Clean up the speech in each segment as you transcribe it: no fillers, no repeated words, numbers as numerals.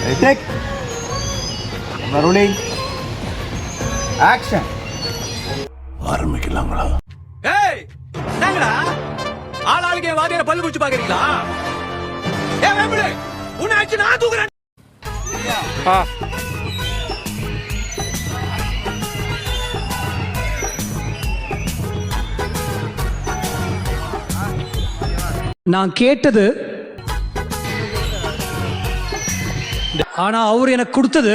Take. Rolling. Action. ஆரம்பிக்கலாங்களா? ஏய் என்னங்கடா ஆளாளுக்கே வாதியார பல்லு குச்சி பாக்குறீங்களா? ஏய் வேம்புடே உன்னை அடிச்சு நான் தூக்குறேன். நான் கேட்டது ஆனா அவர் எனக்கு கொடுத்தது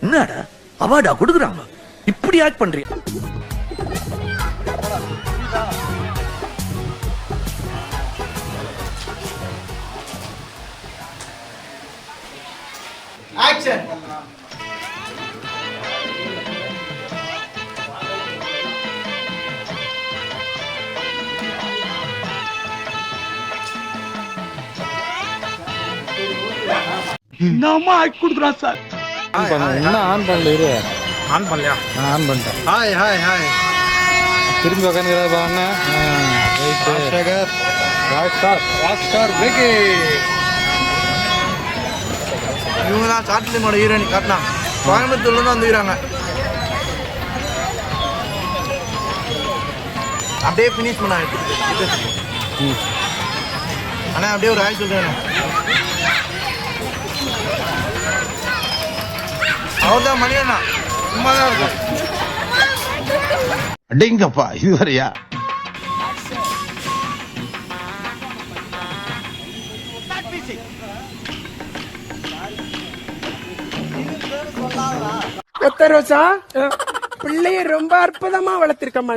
என்னடா அவார்டா கொடுக்குறாங்க இப்படி ஆக்ட் பண்றீங்க. Action. நம்ம ஆக்ட் கொடுக்குறான் சார். என்ன ஆன் பண்ணல இரு. ஆன் பண்ணலையா? நான் ஆன் பண்ணிட்டேன். Hi hi hi. திரும்பி உட்காந்துக்கிறா பாருங்க. ராக்ஸ்டார் விக்கி. இவங்க தான் ஷார்ட் ஃபிலிமோட ஹீரோயின் காட்டினா கோயம்புத்தூர்ல இருந்து வந்துக்கிறாங்க. அப்படியே ஃபினிஷ் பண்ணாங்க. அண்ணா அப்படியே ஒரு ஆய் சொல்றேன். அவர்தான் மணியண்ணா சும்மா தான் இருக்கும். அடிங்கப்பா இதுவரையா? ரோசா பிள்ளைய ரொம்ப அற்புதமா வளர்த்திருக்கம்மா.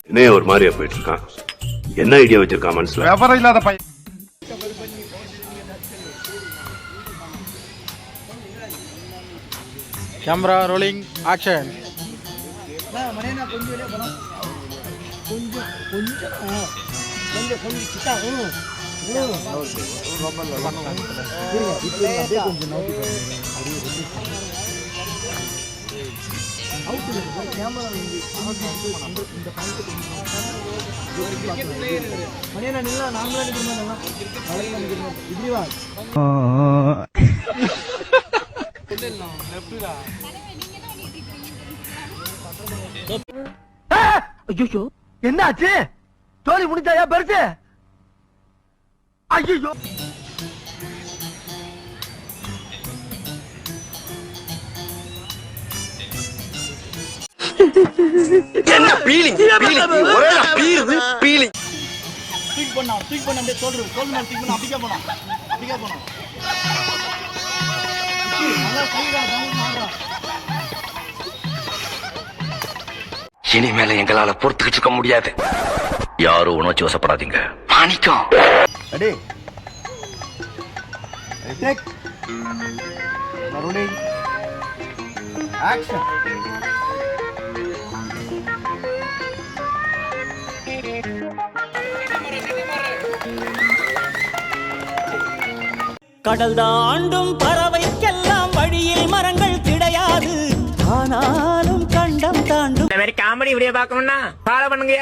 என்ன ஒரு மாதிரியா போயிட்டு இருக்கான்? என்ன ஐடியா வச்சிருக்கான் மனசுல? விவரம் இல்லாத பையன். Camera rolling action. ஐயோ என்ன ஆச்சு? தோழி முடிஞ்சாயா பெருசு? ஐயோ என்ன பீலிங் ஒரே பீருது பீலிங். தூக்கி பண்ணா அப்படியே சொல்றது சொல்லுங்க. தூக்கி பண்ணா அப்படியே போனா இனிமேல எங்களால பொறுத்துக்கிட்டு இருக்க முடியாது. யாரும் உணர்ச்சி வசப்படாதீங்க. மாணிக்கம் Ready. Take. Rolling. Action. கடல் தாண்டும் பறவைக்கெல்லாம் வழியில் மரங்கள் கிடையாது. ஆனாலும் கண்டம் தாண்டும். இந்த மாதிரி காமெடி வீடியோ பார்க்கணும்னா ஃபாலோ பண்ணுங்க.